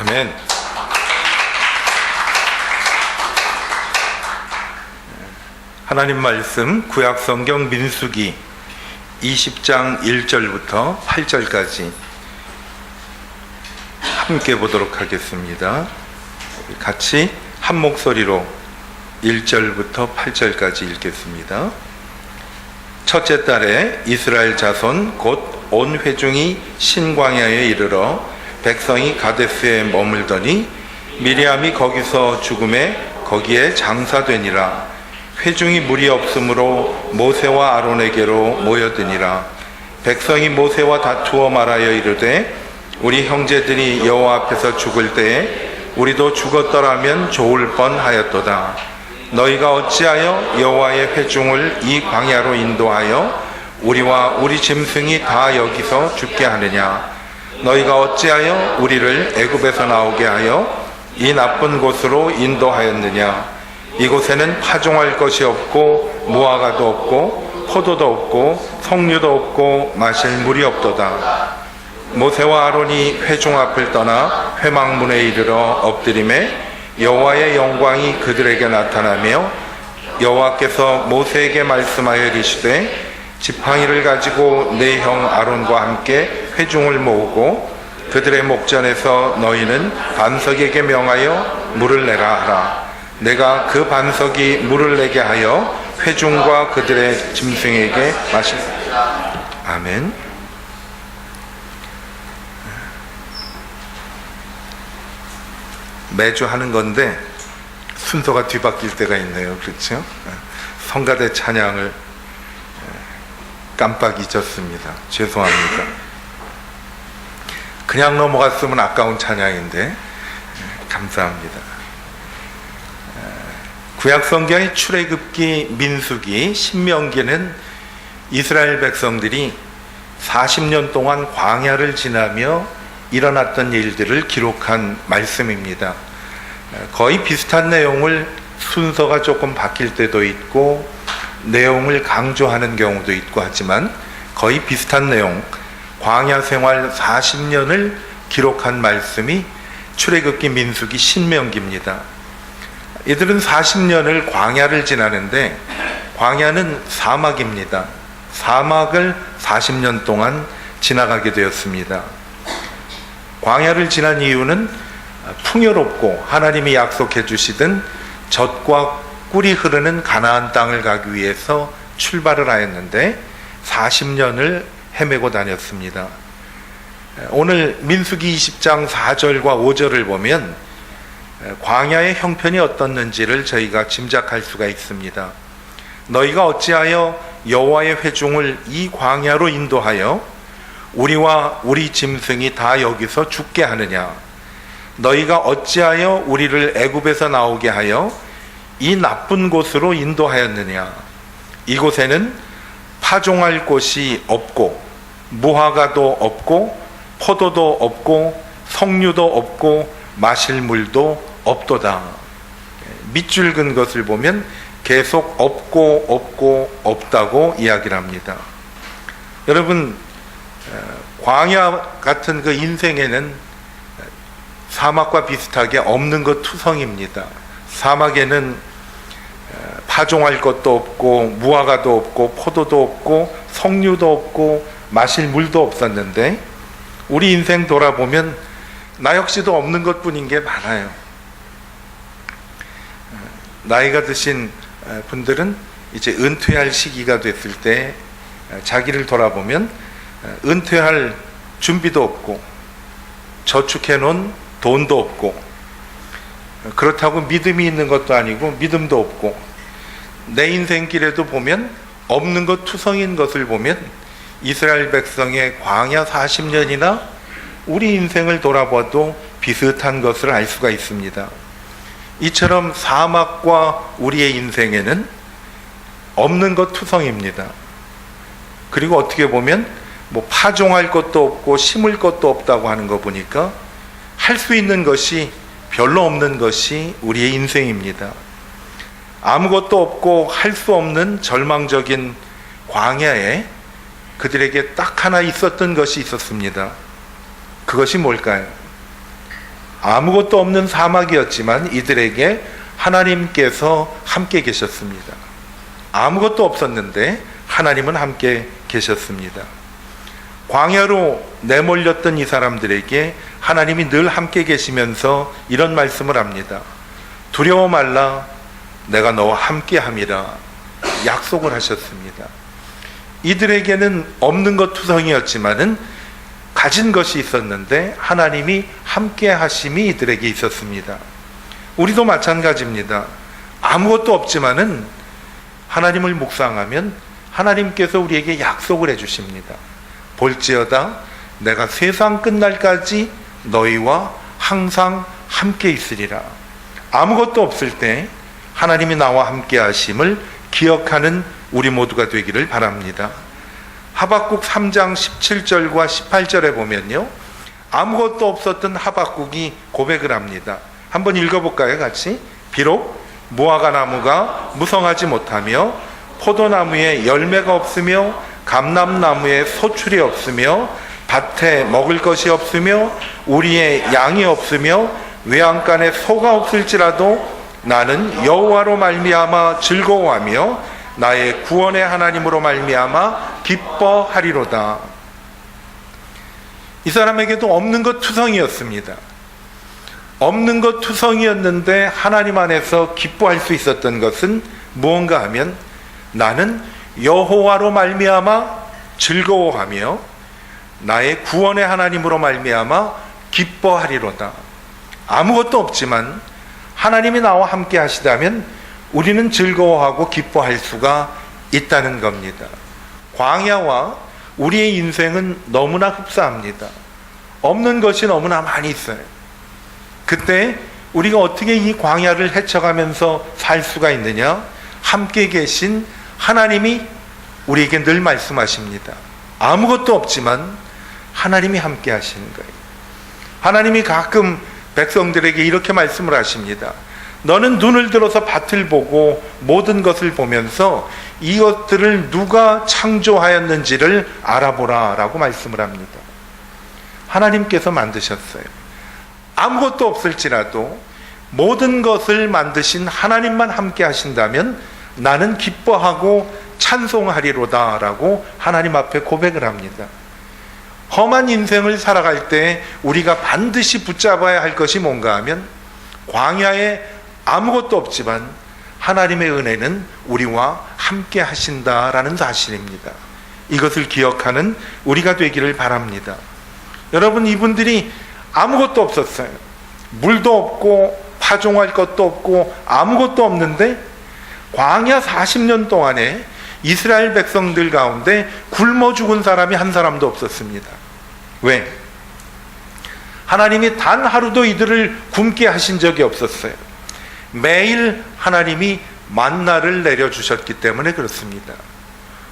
아멘. 하나님 말씀 구약성경 민수기 20장 1절부터 8절까지 함께 보도록 하겠습니다. 같이 한 목소리로 1절부터 8절까지 읽겠습니다. 첫째 달에 이스라엘 자손 곧 온 회중이 신광야에 이르러 백성이 가데스에 머물더니 미리암이 거기서 죽음에 거기에 장사되니라. 회중이 무리 없으므로 모세와 아론에게로 모여드니라. 백성이 모세와 다투어 말하여 이르되 우리 형제들이 여호와 앞에서 죽을 때에 우리도 죽었더라면 좋을 뻔하였도다. 너희가 어찌하여 여호와의 회중을 이 광야로 인도하여 우리와 우리 짐승이 다 여기서 죽게 하느냐? 너희가 어찌하여 우리를 애굽에서 나오게 하여 이 나쁜 곳으로 인도하였느냐? 이곳에는 파종할 것이 없고 무화과도 없고 포도도 없고 석류도 없고 마실 물이 없도다. 모세와 아론이 회중 앞을 떠나 회막문에 이르러 엎드림에 여호와의 영광이 그들에게 나타나며 여호와께서 모세에게 말씀하여 이르시되 지팡이를 가지고 내 형 아론과 함께 회중을 모으고 그들의 목전에서 너희는 반석에게 명하여 물을 내라 하라. 내가 그 반석이 물을 내게 하여 회중과 그들의 짐승에게 마시라. 아멘. 매주 하는 건데 순서가 뒤바뀔 때가 있네요. 그렇죠? 성가대 찬양을 깜빡 잊었습니다. 죄송합니다. 그냥 넘어갔으면 아까운 찬양인데 감사합니다. 구약성경의 출애굽기, 민수기, 신명기는 이스라엘 백성들이 40년 동안 광야를 지나며 일어났던 일들을 기록한 말씀입니다. 거의 비슷한 내용을 순서가 조금 바뀔 때도 있고 내용을 강조하는 경우도 있고 하지만 거의 비슷한 내용, 광야 생활 40년을 기록한 말씀이 출애굽기, 민수기, 신명기입니다. 이들은 40년을 광야를 지나는데 광야는 사막입니다. 사막을 40년 동안 지나가게 되었습니다. 광야를 지난 이유는 풍요롭고 하나님이 약속해 주시던 젖과 꿀이 흐르는 가나안 땅을 가기 위해서 출발을 하였는데 40년을 헤매고 다녔습니다. 오늘 민수기 20장 4절과 5절을 보면 광야의 형편이 어떻는지를 저희가 짐작할 수가 있습니다. 너희가 어찌하여 여호와의 회중을 이 광야로 인도하여 우리와 우리 짐승이 다 여기서 죽게 하느냐? 너희가 어찌하여 우리를 애굽에서 나오게 하여 이 나쁜 곳으로 인도하였느냐? 이곳에는 파종할 곳이 없고 무화과도 없고 포도도 없고 석류도 없고 마실 물도 없도다. 밑줄 긋은 것을 보면 계속 없고 없다고 이야기를 합니다. 여러분, 광야 같은 그 인생에는 사막과 비슷하게 없는 것 투성입니다. 사막에는 파종할 것도 없고 무화과도 없고 포도도 없고 석류도 없고 마실 물도 없었는데 우리 인생 돌아보면 나 역시도 없는 것뿐인 게 많아요. 나이가 드신 분들은 이제 은퇴할 시기가 됐을 때 자기를 돌아보면 은퇴할 준비도 없고 저축해 놓은 돈도 없고 그렇다고 믿음이 있는 것도 아니고 믿음도 없고 내 인생길에도 보면 없는 것 투성인 것을 보면 이스라엘 백성의 광야 40년이나 우리 인생을 돌아봐도 비슷한 것을 알 수가 있습니다. 이처럼 사막과 우리의 인생에는 없는 것 투성입니다. 그리고 어떻게 보면 뭐 파종할 것도 없고 심을 것도 없다고 하는 거 보니까 할 수 있는 것이 별로 없는 것이 우리의 인생입니다. 아무것도 없고 할 수 없는 절망적인 광야에 그들에게 딱 하나 있었던 것이 있었습니다. 그것이 뭘까요? 아무것도 없는 사막이었지만 이들에게 하나님께서 함께 계셨습니다. 아무것도 없었는데 하나님은 함께 계셨습니다. 광야로 내몰렸던 이 사람들에게 하나님이 늘 함께 계시면서 이런 말씀을 합니다. 두려워 말라, 내가 너와 함께 함이라 약속을 하셨습니다. 이들에게는 없는 것 투성이었지만은 가진 것이 있었는데 하나님이 함께 하심이 이들에게 있었습니다. 우리도 마찬가지입니다. 아무것도 없지만은 하나님을 묵상하면 하나님께서 우리에게 약속을 해주십니다. 볼지어다 내가 세상 끝날까지 너희와 항상 함께 있으리라. 아무것도 없을 때 하나님이 나와 함께 하심을 기억하는 우리 모두가 되기를 바랍니다. 하박국 3장 17절과 18절에 보면요, 아무것도 없었던 하박국이 고백을 합니다. 한번 읽어볼까요? 같이. 비록 무화과 나무가 무성하지 못하며 포도나무에 열매가 없으며 감람나무에 소출이 없으며 밭에 먹을 것이 없으며 우리의 양이 없으며 외양간에 소가 없을지라도 나는 여호와로 말미암아 즐거워하며 나의 구원의 하나님으로 말미암아 기뻐하리로다. 이 사람에게도 없는 것 투성이었습니다. 없는 것 투성이었는데 하나님 안에서 기뻐할 수 있었던 것은 무언가 하면 나는 여호와로 말미암아 즐거워하며 나의 구원의 하나님으로 말미암아 기뻐하리로다. 아무것도 없지만 하나님이 나와 함께 하시다면 우리는 즐거워하고 기뻐할 수가 있다는 겁니다. 광야와 우리의 인생은 너무나 흡사합니다. 없는 것이 너무나 많이 있어요. 그때 우리가 어떻게 이 광야를 헤쳐가면서 살 수가 있느냐? 함께 계신 하나님이 우리에게 늘 말씀하십니다. 아무것도 없지만 하나님이 함께 하시는 거예요. 하나님이 가끔 백성들에게 이렇게 말씀을 하십니다. 너는 눈을 들어서 밭을 보고 모든 것을 보면서 이것들을 누가 창조하였는지를 알아보라 라고 말씀을 합니다. 하나님께서 만드셨어요. 아무것도 없을지라도 모든 것을 만드신 하나님만 함께 하신다면 나는 기뻐하고 찬송하리로다 라고 하나님 앞에 고백을 합니다. 험한 인생을 살아갈 때 우리가 반드시 붙잡아야 할 것이 뭔가 하면 광야에 아무것도 없지만 하나님의 은혜는 우리와 함께 하신다라는 사실입니다. 이것을 기억하는 우리가 되기를 바랍니다. 여러분, 이분들이 아무것도 없었어요. 물도 없고 파종할 것도 없고 아무것도 없는데 광야 40년 동안에 이스라엘 백성들 가운데 굶어 죽은 사람이 한 사람도 없었습니다. 왜? 하나님이 단 하루도 이들을 굶게 하신 적이 없었어요. 매일 하나님이 만나를 내려주셨기 때문에 그렇습니다.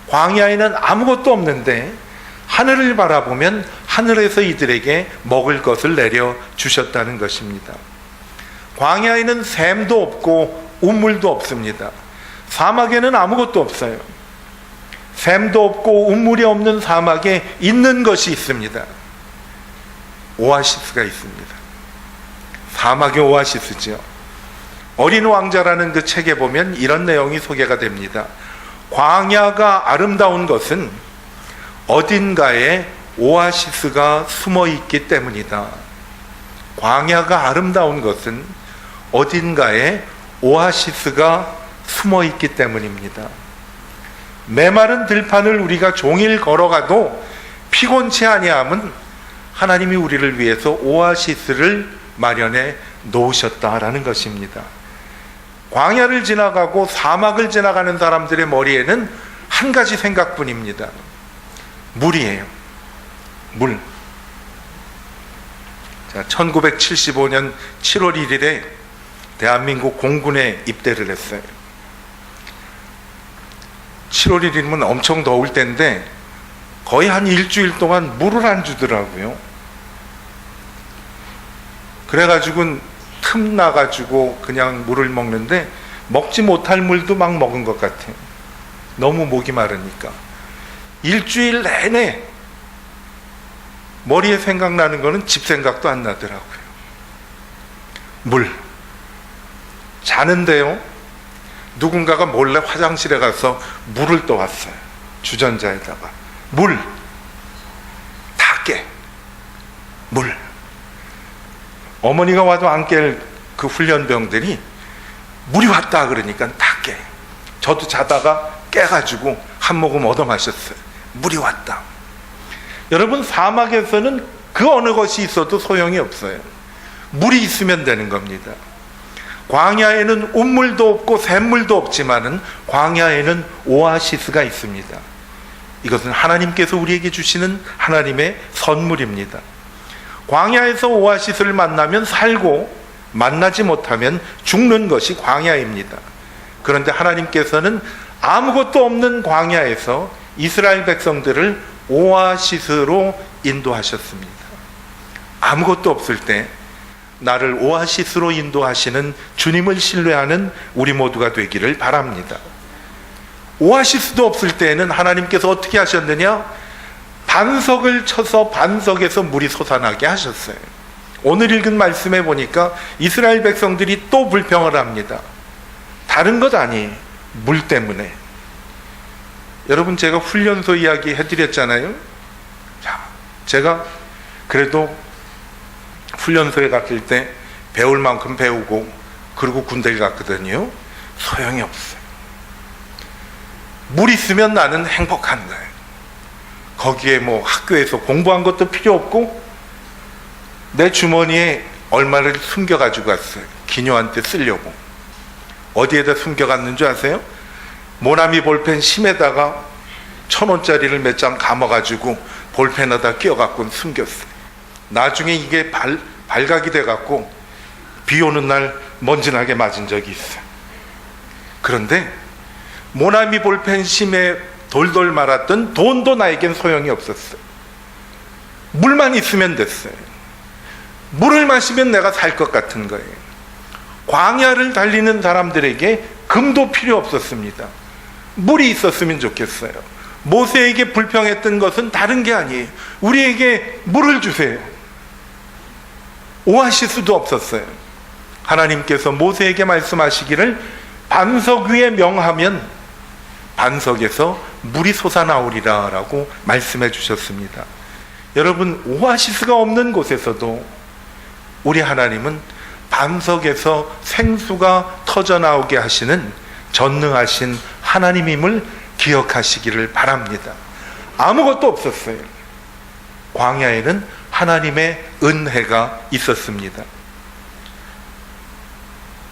광야에는 아무것도 없는데 하늘을 바라보면 하늘에서 이들에게 먹을 것을 내려주셨다는 것입니다. 광야에는 샘도 없고 우물도 없습니다. 사막에는 아무것도 없어요. 샘도 없고 우물이 없는 사막에 있는 것이 있습니다. 오아시스가 있습니다. 사막의 오아시스죠. 어린 왕자라는 그 책에 보면 이런 내용이 소개가 됩니다. 광야가 아름다운 것은 어딘가에 오아시스가 숨어 있기 때문이다. 광야가 아름다운 것은 어딘가에 오아시스가 숨어 있기 때문입니다. 메마른 들판을 우리가 종일 걸어가도 피곤치 아니함은 하나님이 우리를 위해서 오아시스를 마련해 놓으셨다라는 것입니다. 광야를 지나가고 사막을 지나가는 사람들의 머리에는 한 가지 생각뿐입니다. 물이에요. 물. 자, 1975년 7월 1일에 대한민국 공군에 입대를 했어요. 7월 1일이면 엄청 더울 때인데 거의 한 일주일 동안 물을 안 주더라고요. 그래가지고 틈나가지고 그냥 물을 먹는데 먹지 못할 물도 막 먹은 것 같아요. 너무 목이 마르니까. 일주일 내내 머리에 생각나는 거는 집 생각도 안 나더라고요. 물. 자는데요, 누군가가 몰래 화장실에 가서 물을 떠왔어요. 주전자에다가. 물. 다 깨. 물. 어머니가 와도 안 깰 그 훈련병들이 물이 왔다 그러니까 다 깨. 저도 자다가 깨가지고 한 모금 얻어 마셨어요. 물이 왔다. 여러분, 사막에서는 그 어느 것이 있어도 소용이 없어요. 물이 있으면 되는 겁니다. 광야에는 운물도 없고 샘물도 없지만은 광야에는 오아시스가 있습니다. 이것은 하나님께서 우리에게 주시는 하나님의 선물입니다. 광야에서 오아시스를 만나면 살고, 만나지 못하면 죽는 것이 광야입니다. 그런데 하나님께서는 아무것도 없는 광야에서 이스라엘 백성들을 오아시스로 인도하셨습니다. 아무것도 없을 때 나를 오아시스로 인도하시는 주님을 신뢰하는 우리 모두가 되기를 바랍니다. 오아시스도 없을 때에는 하나님께서 어떻게 하셨느냐? 반석을 쳐서 반석에서 물이 솟아나게 하셨어요. 오늘 읽은 말씀에 보니까 이스라엘 백성들이 또 불평을 합니다. 다른 것 아니에요. 물 때문에. 여러분, 제가 훈련소 이야기 해드렸잖아요. 자, 제가 그래도 훈련소에 갔을 때 배울 만큼 배우고 그리고 군대를 갔거든요. 소용이 없어요. 물 있으면 나는 행복한 거예요. 거기에 뭐 학교에서 공부한 것도 필요 없고 내 주머니에 얼마를 숨겨가지고 갔어요. 기녀한테 쓰려고. 어디에다 숨겨갔는 줄 아세요? 모나미 볼펜 심에다가 1,000원짜리를 몇 장 감아가지고 볼펜에다 끼워갖고 숨겼어요. 나중에 이게 발각이 돼갖고 비 오는 날 먼지나게 맞은 적이 있어요. 그런데 모나미 볼펜 심에 돌돌 말았던 돈도 나에겐 소용이 없었어요. 물만 있으면 됐어요. 물을 마시면 내가 살 것 같은 거예요. 광야를 달리는 사람들에게 금도 필요 없었습니다. 물이 있었으면 좋겠어요. 모세에게 불평했던 것은 다른 게 아니에요. 우리에게 물을 주세요. 오아시스도 없었어요. 하나님께서 모세에게 말씀하시기를 반석 위에 명하면 반석에서 물이 솟아나오리라 라고 말씀해 주셨습니다. 여러분, 오아시스가 없는 곳에서도 우리 하나님은 반석에서 생수가 터져나오게 하시는 전능하신 하나님임을 기억하시기를 바랍니다. 아무것도 없었어요. 광야에는 하나님의 은혜가 있었습니다.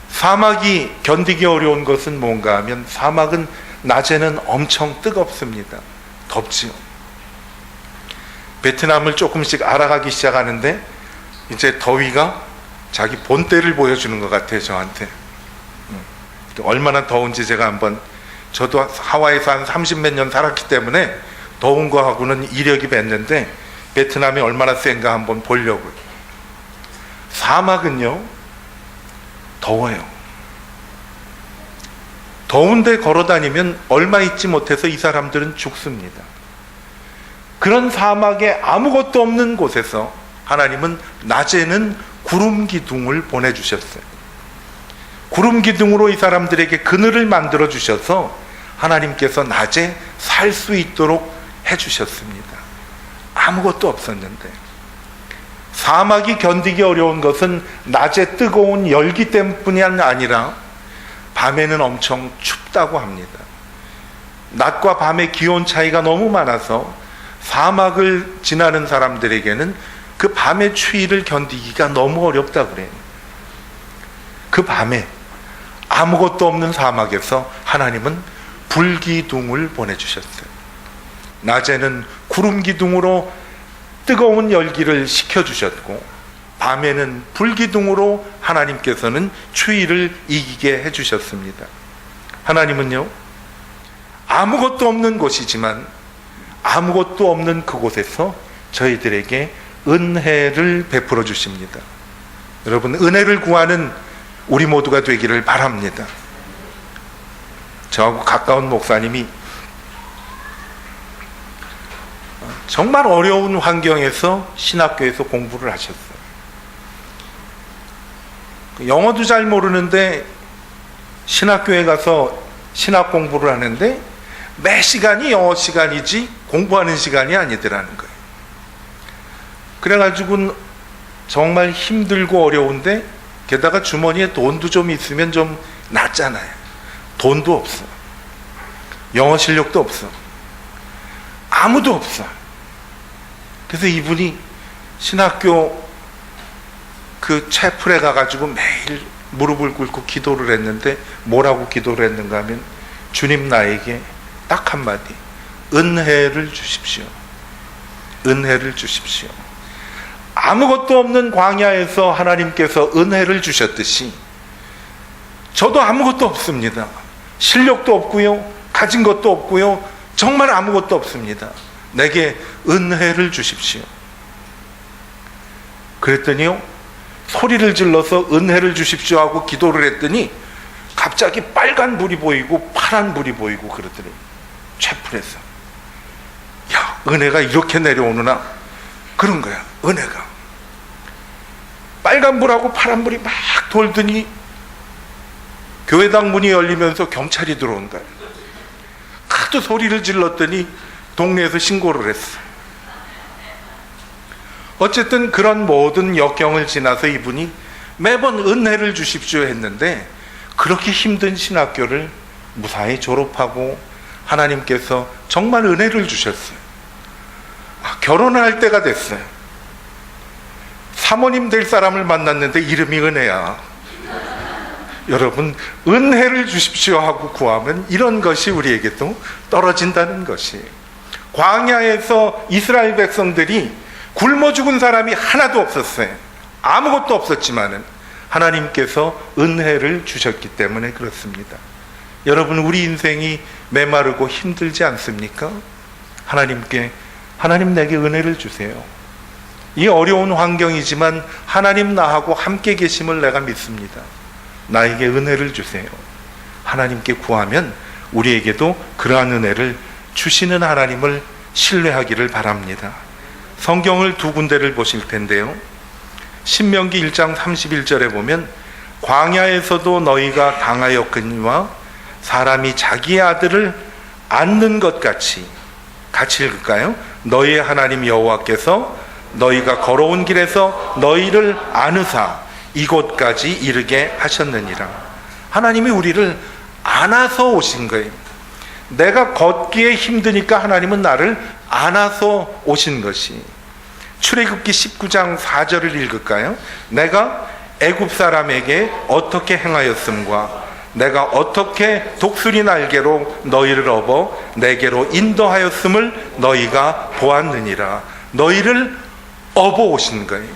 사막이 견디기 어려운 것은 뭔가 하면 사막은 낮에는 엄청 뜨겁습니다. 덥지요. 베트남을 조금씩 알아가기 시작하는데 이제 더위가 자기 본때를 보여주는 것 같아요. 저한테. 얼마나 더운지 제가 한번, 저도 하와이에서 한 30몇 년 살았기 때문에 더운 거하고는 이력이 뱄는데 베트남이 얼마나 센가 한번 보려고요. 사막은요, 더워요. 더운데 걸어다니면 얼마 있지 못해서 이 사람들은 죽습니다. 그런 사막에 아무것도 없는 곳에서 하나님은 낮에는 구름 기둥을 보내주셨어요. 구름 기둥으로 이 사람들에게 그늘을 만들어 주셔서 하나님께서 낮에 살 수 있도록 해주셨습니다. 아무것도 없었는데. 사막이 견디기 어려운 것은 낮에 뜨거운 열기 때문이 아니라 밤에는 엄청 춥다고 합니다. 낮과 밤의 기온 차이가 너무 많아서 사막을 지나는 사람들에게는 그 밤의 추위를 견디기가 너무 어렵다 그래요. 그 밤에 아무것도 없는 사막에서 하나님은 불기둥을 보내주셨어요. 낮에는 구름기둥으로 뜨거운 열기를 식혀주셨고 밤에는 불기둥으로 하나님께서는 추위를 이기게 해주셨습니다. 하나님은요, 아무것도 없는 곳이지만 아무것도 없는 그곳에서 저희들에게 은혜를 베풀어 주십니다. 여러분, 은혜를 구하는 우리 모두가 되기를 바랍니다. 저하고 가까운 목사님이 정말 어려운 환경에서 신학교에서 공부를 하셨어요. 영어도 잘 모르는데 신학교에 가서 신학 공부를 하는데 매 시간이 영어 시간이지 공부하는 시간이 아니더라는 거예요. 그래가지고 정말 힘들고 어려운데, 게다가 주머니에 돈도 좀 있으면 좀 낫잖아요. 돈도 없어. 영어 실력도 없어. 아무도 없어. 그래서 이분이 신학교 그 채플에 가가지고 매일 무릎을 꿇고 기도를 했는데, 뭐라고 기도를 했는가 하면, 주님 나에게 딱 한마디, 은혜를 주십시오. 은혜를 주십시오. 아무것도 없는 광야에서 하나님께서 은혜를 주셨듯이 저도 아무것도 없습니다. 실력도 없고요, 가진 것도 없고요, 정말 아무것도 없습니다. 내게 은혜를 주십시오. 그랬더니요, 소리를 질러서 은혜를 주십시오 하고 기도를 했더니 갑자기 빨간 불이 보이고 파란 불이 보이고 그러더래요. 채플에서. 야, 은혜가 이렇게 내려오느나, 그런 거야. 은혜가 빨간 불하고 파란 불이 막 돌더니 교회당 문이 열리면서 경찰이 들어온 거야. 하도 소리를 질렀더니 동네에서 신고를 했어. 어쨌든 그런 모든 역경을 지나서 이분이 매번 은혜를 주십시오 했는데, 그렇게 힘든 신학교를 무사히 졸업하고 하나님께서 정말 은혜를 주셨어요. 결혼을 할 때가 됐어요. 사모님 될 사람을 만났는데 이름이 은혜야. 여러분, 은혜를 주십시오 하고 구하면 이런 것이 우리에게도 떨어진다는 것이. 광야에서 이스라엘 백성들이 굶어 죽은 사람이 하나도 없었어요. 아무것도 없었지만은 하나님께서 은혜를 주셨기 때문에 그렇습니다. 여러분, 우리 인생이 메마르고 힘들지 않습니까? 하나님 내게 은혜를 주세요. 이 어려운 환경이지만 하나님 나하고 함께 계심을 내가 믿습니다. 나에게 은혜를 주세요. 하나님께 구하면 우리에게도 그러한 은혜를 주시는 하나님을 신뢰하기를 바랍니다. 성경을 두 군데를 보실 텐데요, 신명기 1장 31절에 보면, 광야에서도 너희가 당하였거니와 사람이 자기의 아들을 안는 것 같이 읽을까요? 너희의 하나님 여호와께서 너희가 걸어온 길에서 너희를 안으사 이곳까지 이르게 하셨느니라. 하나님이 우리를 안아서 오신 거예요. 내가 걷기에 힘드니까 하나님은 나를 안아서 오신 것이. 출애굽기 19장 4절을 읽을까요? 내가 애굽 사람에게 어떻게 행하였음과 내가 어떻게 독수리 날개로 너희를 업어 내게로 인도하였음을 너희가 보았느니라. 너희를 업어 오신 거예요.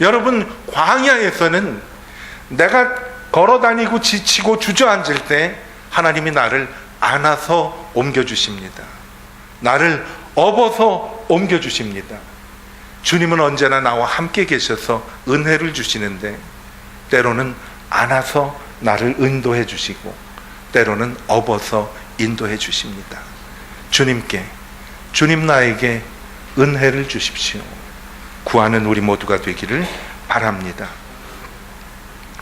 여러분, 광야에서는 내가 걸어다니고 지치고 주저앉을 때 하나님이 나를 안아서 옮겨주십니다. 나를 업어서 옮겨주십니다. 주님은 언제나 나와 함께 계셔서 은혜를 주시는데, 때로는 안아서 나를 인도해 주시고 때로는 업어서 인도해 주십니다. 주님 나에게 은혜를 주십시오. 구하는 우리 모두가 되기를 바랍니다.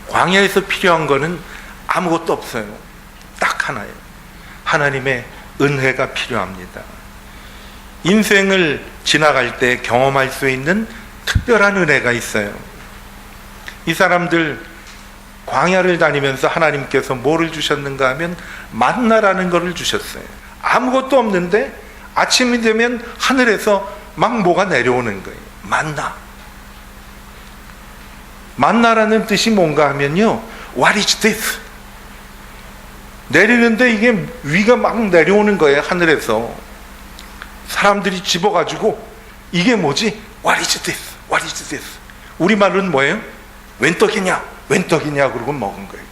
광야에서 필요한 것은 아무것도 없어요. 딱 하나예요. 하나님의 은혜가 필요합니다. 인생을 지나갈 때 경험할 수 있는 특별한 은혜가 있어요. 이 사람들 광야를 다니면서 하나님께서 뭐를 주셨는가 하면 만나라는 것을 주셨어요. 아무것도 없는데 아침이 되면 하늘에서 막 뭐가 내려오는 거예요. 만나라는 뜻이 뭔가 하면요, What is this? 내리는데 이게 위가 막 내려오는 거예요. 하늘에서 사람들이 집어가지고 이게 뭐지? What is this? What is this? 우리말로는 뭐예요? 웬 떡이냐 그러고 먹은 거예요.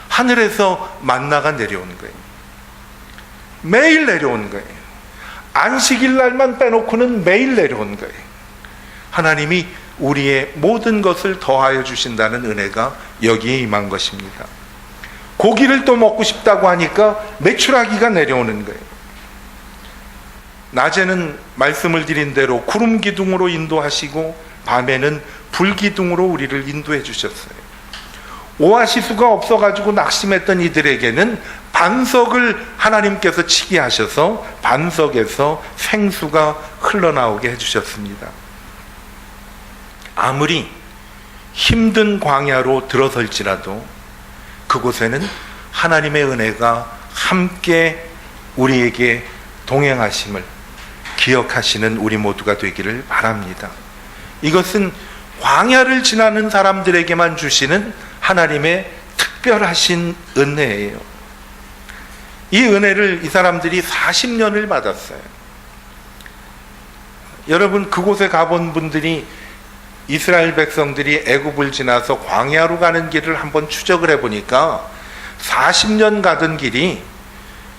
하늘에서 만나가 내려오는 거예요. 매일 내려오는 거예요. 안식일 날만 빼놓고는 매일 내려오는 거예요. 하나님이 우리의 모든 것을 더하여 주신다는 은혜가 여기에 임한 것입니다. 고기를 또 먹고 싶다고 하니까 메추라기가 내려오는 거예요. 낮에는 말씀을 드린 대로 구름 기둥으로 인도하시고 밤에는 불 기둥으로 우리를 인도해 주셨어요. 오아시스가 없어가지고 낙심했던 이들에게는 반석을 하나님께서 치게 하셔서 반석에서 생수가 흘러나오게 해주셨습니다. 아무리 힘든 광야로 들어설지라도 그곳에는 하나님의 은혜가 함께 우리에게 동행하심을 기억하시는 우리 모두가 되기를 바랍니다. 이것은 광야를 지나는 사람들에게만 주시는 하나님의 특별하신 은혜예요. 이 은혜를 이 사람들이 40년을 받았어요. 여러분, 그곳에 가본 분들이 이스라엘 백성들이 애굽을 지나서 광야로 가는 길을 한번 추적을 해보니까 40년 가던 길이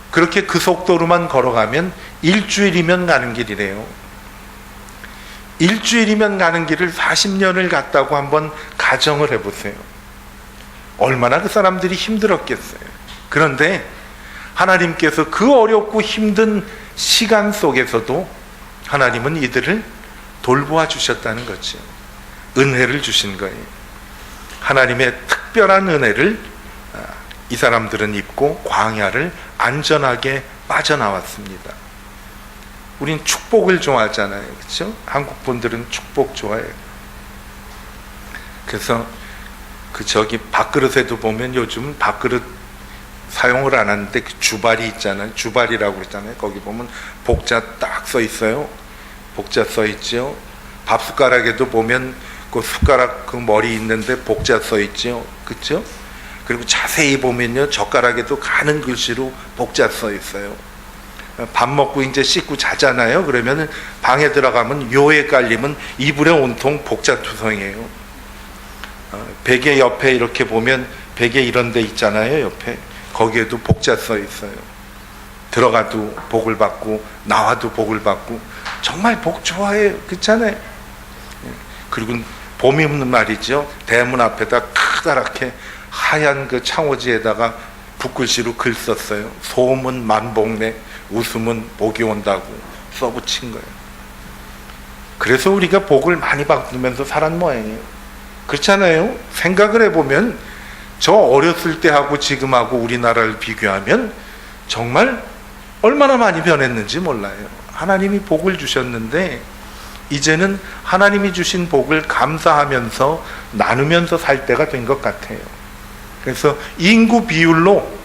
그렇게 그 속도로만 걸어가면 일주일이면 가는 길이래요. 일주일이면 가는 길을 40년을 갔다고 한번 가정을 해보세요. 얼마나 그 사람들이 힘들었겠어요. 그런데 하나님께서 그 어렵고 힘든 시간 속에서도 하나님은 이들을 돌보아 주셨다는 거죠. 은혜를 주신 거예요. 하나님의 특별한 은혜를 이 사람들은 입고 광야를 안전하게 빠져나왔습니다. 우린 축복을 좋아하잖아요. 그렇죠? 한국 분들은 축복 좋아해요. 그래서 저기 밥그릇에도 보면 요즘 밥그릇 사용을 안 하는데 그 주발이 있잖아요. 주발이라고 그러잖아요. 거기 보면 복자 딱 써 있어요. 복자 써 있죠. 밥 숟가락에도 보면 그 숟가락 그 머리 있는데 복자 써 있죠. 그렇죠? 그리고 자세히 보면요, 젓가락에도 가는 글씨로 복자 써 있어요. 밥 먹고 이제 씻고 자잖아요. 그러면 방에 들어가면 묘에 깔리면 이불에 온통 복자 투성이에요. 베개 옆에 이렇게 보면 베개 이런 데 있잖아요. 옆에 거기에도 복자 써 있어요. 들어가도 복을 받고 나와도 복을 받고 정말 복 좋아해요. 그렇잖아요. 그리고 봄이면 말이죠, 대문 앞에다 크다랗게 하얀 그 창호지에다가 붓글씨로 글 썼어요. 소문 만복내, 웃음은 복이 온다고 써붙인 거예요. 그래서 우리가 복을 많이 받으면서 살았는 모양이에요. 그렇잖아요. 생각을 해보면 저 어렸을 때하고 지금하고 우리나라를 비교하면 정말 얼마나 많이 변했는지 몰라요. 하나님이 복을 주셨는데 이제는 하나님이 주신 복을 감사하면서 나누면서 살 때가 된 것 같아요. 그래서 인구 비율로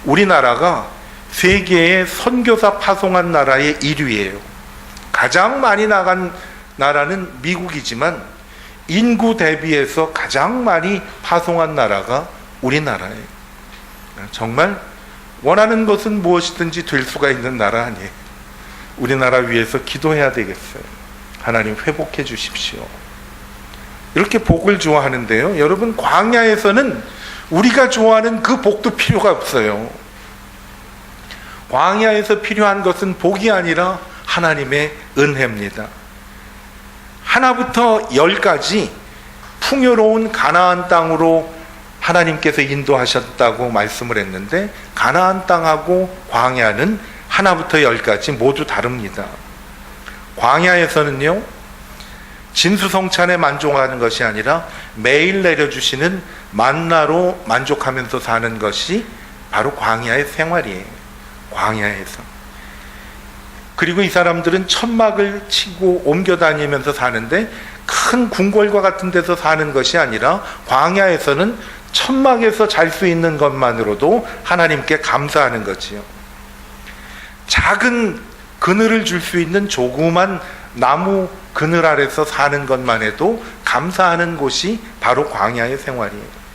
우리나라가 세계에 선교사 파송한 나라의 1위예요. 가장 많이 나간 나라는 미국이지만 인구 대비해서 가장 많이 파송한 나라가 우리나라예요. 정말 원하는 것은 무엇이든지 될 수가 있는 나라 아니에요. 우리나라 위해서 기도해야 되겠어요. 하나님 회복해 주십시오. 이렇게 복을 좋아하는데요, 여러분, 광야에서는 우리가 좋아하는 그 복도 필요가 없어요. 광야에서 필요한 것은 복이 아니라 하나님의 은혜입니다. 하나부터 10까지 풍요로운 가나안 땅으로 하나님께서 인도하셨다고 말씀을 했는데, 가나안 땅하고 광야는 하나부터 10까지 모두 다릅니다. 광야에서는요, 진수성찬에 만족하는 것이 아니라 매일 내려주시는 만나로 만족하면서 사는 것이 바로 광야의 생활이에요. 광야에서. 그리고 이 사람들은 천막을 치고 옮겨 다니면서 사는데 큰 궁궐과 같은 데서 사는 것이 아니라 광야에서는 천막에서 잘 수 있는 것만으로도 하나님께 감사하는 거지요. 작은 그늘을 줄 수 있는 조그만 나무 그늘 아래서 사는 것만 해도 감사하는 곳이 바로 광야의 생활이에요.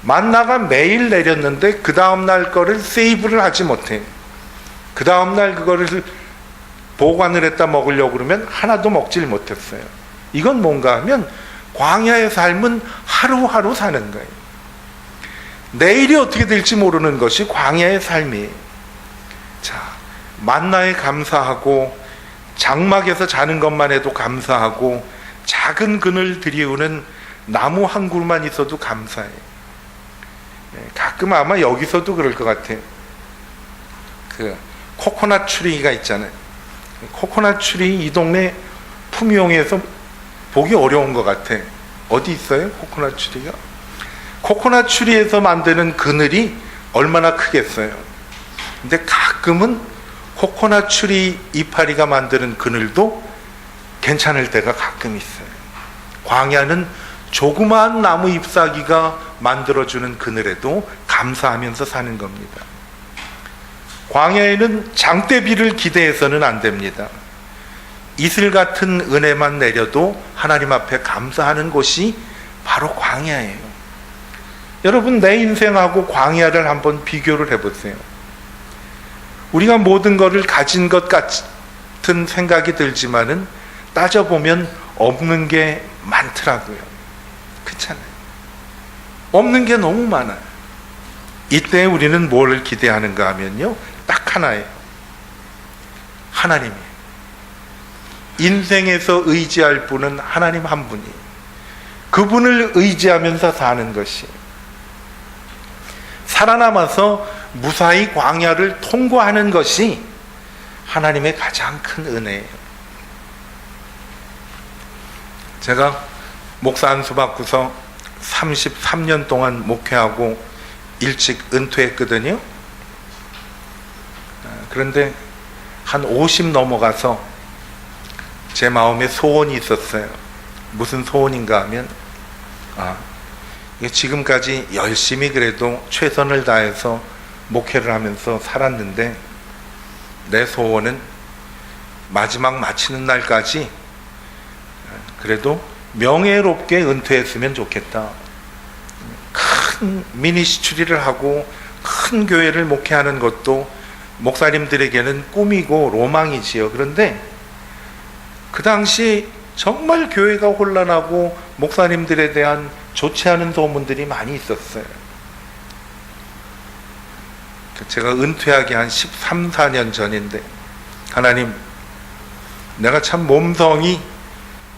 만나가 매일 내렸는데 그 다음날 거를 세이브를 하지 못해. 그 다음날 그거를 보관을 했다 먹으려고 그러면 하나도 먹질 못했어요. 이건 뭔가 하면 광야의 삶은 하루하루 사는 거예요. 내일이 어떻게 될지 모르는 것이 광야의 삶이에요. 자, 만나에 감사하고 장막에서 자는 것만 해도 감사하고 작은 그늘 들이우는 나무 한 그루만 있어도 감사해요. 가끔 아마 여기서도 그럴 것 같아요. 그 코코넛 추리가 있잖아요. 코코넛 추리 이 동네 품용에서 보기 어려운 것 같아. 어디 있어요? 코코넛 추리가? 코코넛 추리에서 만드는 그늘이 얼마나 크겠어요. 근데 가끔은 코코넛 추리 이파리가 만드는 그늘도 괜찮을 때가 가끔 있어요. 광야는 조그마한 나무 잎사귀가 만들어주는 그늘에도 감사하면서 사는 겁니다. 광야에는 장대비를 기대해서는 안 됩니다. 이슬 같은 은혜만 내려도 하나님 앞에 감사하는 곳이 바로 광야예요. 여러분, 내 인생하고 광야를 한번 비교를 해보세요. 우리가 모든 것을 가진 것 같은 생각이 들지만은 따져보면 없는 게 많더라고요. 그렇잖아요. 없는 게 너무 많아요. 이때 우리는 뭘 기대하는가 하면요, 딱 하나예요. 하나님이에요. 인생에서 의지할 분은 하나님 한 분이, 그분을 의지하면서 사는 것이, 살아남아서 무사히 광야를 통과하는 것이 하나님의 가장 큰 은혜예요. 제가 목사 안수 받고서 33년 동안 목회하고 일찍 은퇴했거든요. 그런데 한 50 넘어가서 제 마음에 소원이 있었어요. 무슨 소원인가 하면, 지금까지 열심히 그래도 최선을 다해서 목회를 하면서 살았는데, 내 소원은 마지막 마치는 날까지 그래도 명예롭게 은퇴했으면 좋겠다. 큰 미니시 추리를 하고 큰 교회를 목회하는 것도 목사님들에게는 꿈이고 로망이지요. 그런데 그 당시 정말 교회가 혼란하고 목사님들에 대한 좋지 않은 소문들이 많이 있었어요. 제가 은퇴하기 한 13, 14년 전인데, 하나님, 내가 참 몸성이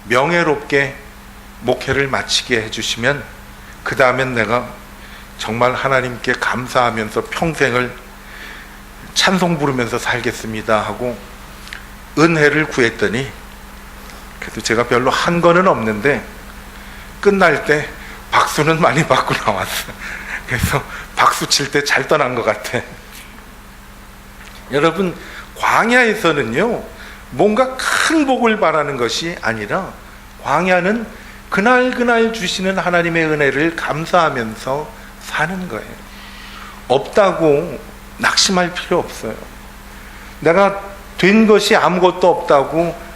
명예롭게 목회를 마치게 해주시면 그 다음엔 내가 정말 하나님께 감사하면서 평생을 찬송 부르면서 살겠습니다 하고 은혜를 구했더니, 그래도 제가 별로 한 거는 없는데 끝날 때 박수는 많이 받고 나왔어요. 그래서 박수 칠 때 잘 떠난 것 같아. 여러분, 광야에서는요, 뭔가 큰 복을 바라는 것이 아니라 광야는 그날 주시는 하나님의 은혜를 감사하면서 사는 거예요. 없다고 낙심할 필요 없어요. 내가 된 것이 아무것도 없다고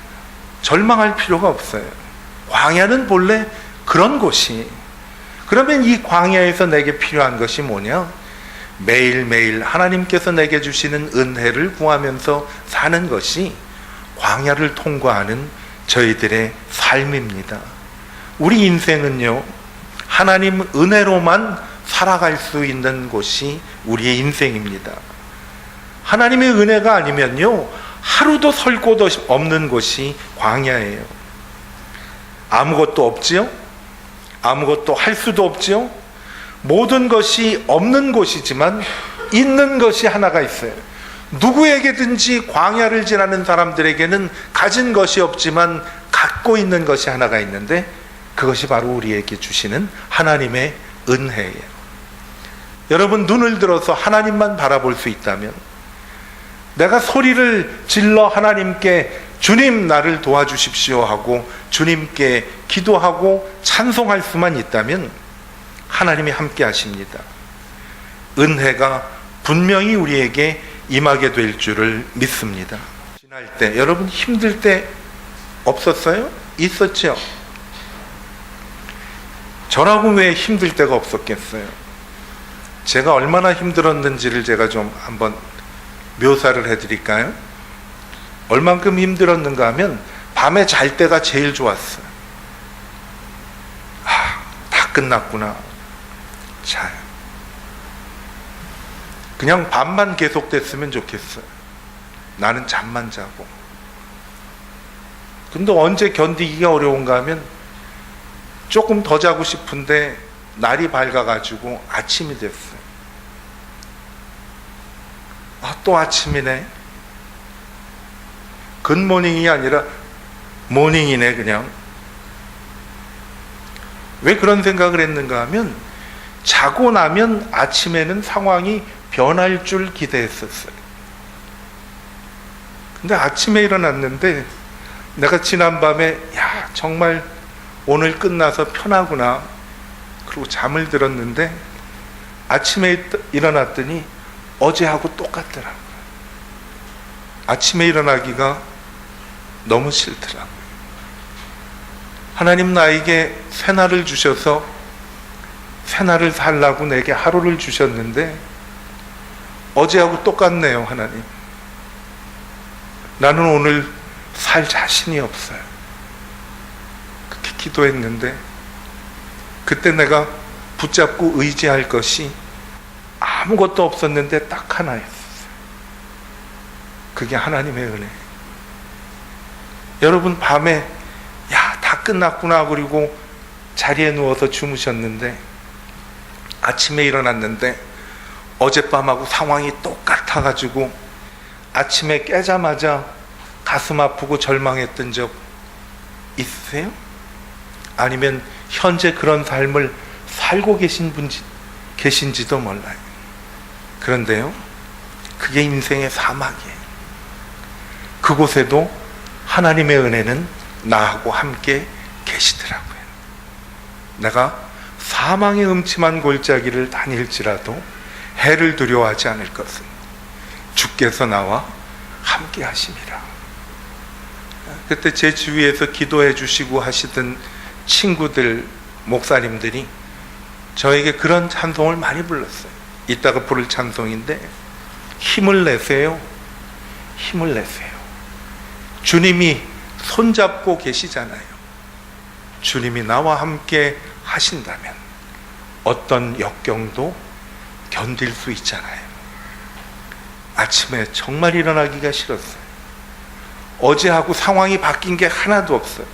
절망할 필요가 없어요. 광야는 본래 그런 곳이. 그러면 이 광야에서 내게 필요한 것이 뭐냐? 매일매일 하나님께서 내게 주시는 은혜를 구하면서 사는 것이 광야를 통과하는 저희들의 삶입니다. 우리 인생은요, 하나님 은혜로만 살아갈 수 있는 곳이 우리의 인생입니다. 하나님의 은혜가 아니면요, 하루도 설 곳 없는 곳이 광야예요. 아무것도 없지요? 아무것도 할 수도 없지요? 모든 것이 없는 곳이지만 있는 것이 하나가 있어요. 누구에게든지 광야를 지나는 사람들에게는 가진 것이 없지만 갖고 있는 것이 하나가 있는데, 그것이 바로 우리에게 주시는 하나님의 은혜예요. 여러분, 눈을 들어서 하나님만 바라볼 수 있다면, 내가 소리를 질러 하나님께 주님 나를 도와주십시오 하고 주님께 기도하고 찬송할 수만 있다면 하나님이 함께 하십니다. 은혜가 분명히 우리에게 임하게 될 줄을 믿습니다. 지날 때, 여러분 힘들 때 없었어요? 있었죠? 저라고 왜 힘들 때가 없었겠어요? 제가 얼마나 힘들었는지를 제가 좀 한번 묘사를 해드릴까요? 얼만큼 힘들었는가 하면 밤에 잘 때가 제일 좋았어요. 다 끝났구나. 잘. 그냥 밤만 계속됐으면 좋겠어요. 나는 잠만 자고. 근데 언제 견디기가 어려운가 하면 조금 더 자고 싶은데 날이 밝아가지고 아침이 됐어요. 또 아침이네. 굿모닝이 아니라 모닝이네. 그냥 왜 그런 생각을 했는가 하면 자고 나면 아침에는 상황이 변할 줄 기대했었어요. 근데 아침에 일어났는데 내가 지난밤에 야 정말 오늘 끝나서 편하구나 그리고 잠을 들었는데 아침에 일어났더니 어제하고 똑같더라고요. 아침에 일어나기가 너무 싫더라고요. 하나님 나에게 새날을 주셔서 새날을 살라고 내게 하루를 주셨는데 어제하고 똑같네요. 하나님, 나는 오늘 살 자신이 없어요. 그렇게 기도했는데 그때 내가 붙잡고 의지할 것이 아무것도 없었는데 딱 하나였어요. 그게 하나님의 은혜. 여러분 밤에 야, 다 끝났구나 그리고 자리에 누워서 주무셨는데 아침에 일어났는데 어젯밤하고 상황이 똑같아가지고 아침에 깨자마자 가슴 아프고 절망했던 적 있으세요? 아니면 현재 그런 삶을 살고 계신지도 몰라요. 그런데요, 그게 인생의 사막이에요. 그곳에도 하나님의 은혜는 나하고 함께 계시더라고요. 내가 사망의 음침한 골짜기를 다닐지라도 해를 두려워하지 않을 것은 주께서 나와 함께 하심이라. 그때 제 주위에서 기도해 주시고 하시던 친구들, 목사님들이 저에게 그런 찬송을 많이 불렀어요. 이따가 부를 찬송인데, 힘을 내세요. 힘을 내세요. 주님이 손잡고 계시잖아요. 주님이 나와 함께 하신다면 어떤 역경도 견딜 수 있잖아요. 아침에 정말 일어나기가 싫었어요. 어제하고 상황이 바뀐 게 하나도 없어요.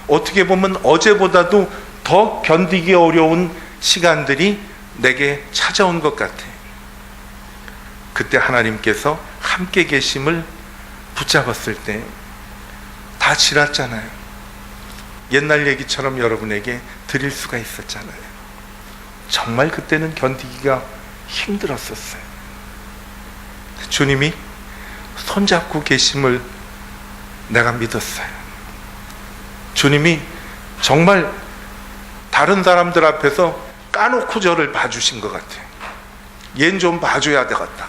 어떻게 보면 어제보다도 더 견디기 어려운 시간들이 내게 찾아온 것 같아요. 그때 하나님께서 함께 계심을 붙잡았을 때 다 지났잖아요. 옛날 얘기처럼 여러분에게 드릴 수가 있었잖아요. 정말 그때는 견디기가 힘들었었어요. 주님이 손잡고 계심을 내가 믿었어요. 주님이 정말 다른 사람들 앞에서 까놓고 저를 봐주신 것 같아요. 얜 좀 봐줘야 되겠다.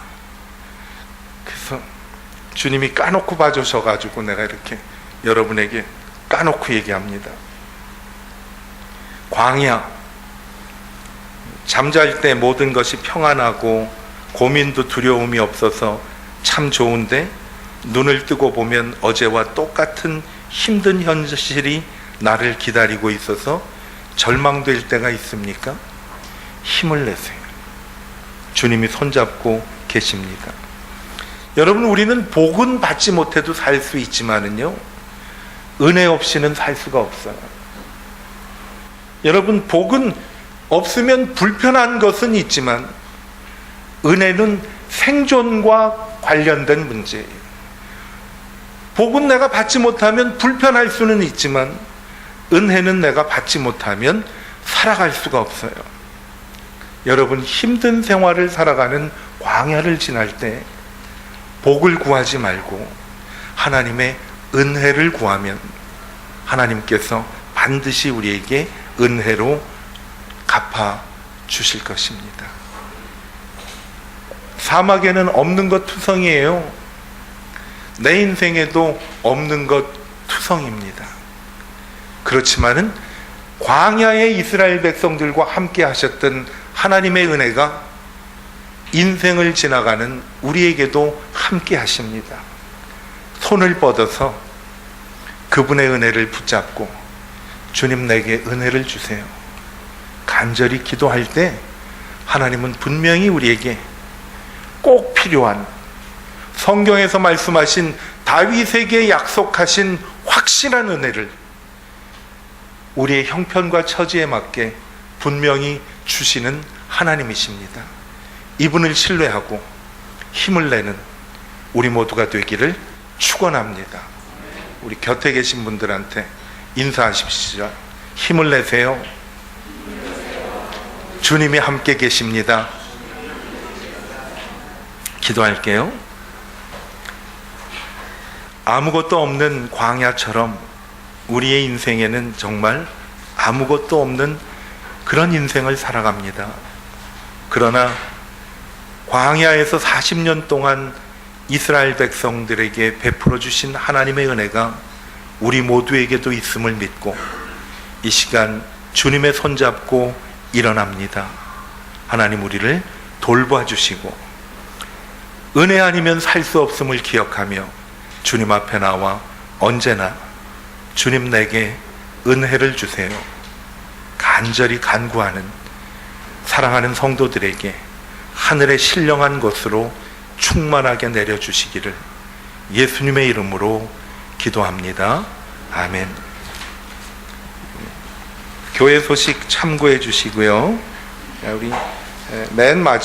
그래서 주님이 까놓고 봐주셔가지고 내가 이렇게 여러분에게 까놓고 얘기합니다. 광야, 잠잘 때 모든 것이 평안하고 고민도 두려움이 없어서 참 좋은데 눈을 뜨고 보면 어제와 똑같은 힘든 현실이 나를 기다리고 있어서 절망될 때가 있습니까? 힘을 내세요. 주님이 손잡고 계십니다. 여러분, 우리는 복은 받지 못해도 살 수 있지만은요, 은혜 없이는 살 수가 없어요. 여러분, 복은 없으면 불편한 것은 있지만 은혜는 생존과 관련된 문제예요. 복은 내가 받지 못하면 불편할 수는 있지만 은혜는 내가 받지 못하면 살아갈 수가 없어요. 여러분, 힘든 생활을 살아가는 광야를 지날 때 복을 구하지 말고 하나님의 은혜를 구하면 하나님께서 반드시 우리에게 은혜로 갚아 주실 것입니다. 사막에는 없는 것 투성이에요. 내 인생에도 없는 것 투성입니다. 그렇지만은 광야의 이스라엘 백성들과 함께 하셨던 하나님의 은혜가 인생을 지나가는 우리에게도 함께 하십니다. 손을 뻗어서 그분의 은혜를 붙잡고 주님 내게 은혜를 주세요. 간절히 기도할 때 하나님은 분명히 우리에게 꼭 필요한 성경에서 말씀하신 다윗에게 약속하신 확실한 은혜를 우리의 형편과 처지에 맞게 분명히 주시는 하나님이십니다. 이분을 신뢰하고 힘을 내는 우리 모두가 되기를 축원합니다. 우리 곁에 계신 분들한테 인사하십시오. 힘을 내세요. 주님이 함께 계십니다. 기도할게요. 아무것도 없는 광야처럼 우리의 인생에는 정말 아무것도 없는 그런 인생을 살아갑니다. 그러나 광야에서 40년 동안 이스라엘 백성들에게 베풀어 주신 하나님의 은혜가 우리 모두에게도 있음을 믿고 이 시간 주님의 손잡고 일어납니다. 하나님 우리를 돌봐 주시고 은혜 아니면 살 수 없음을 기억하며 주님 앞에 나와 언제나 주님 내게 은혜를 주세요. 간절히 간구하는 사랑하는 성도들에게 하늘의 신령한 것으로 충만하게 내려주시기를 예수님의 이름으로 기도합니다. 아멘. 교회 소식 참고해 주시고요. 우리 맨 마지막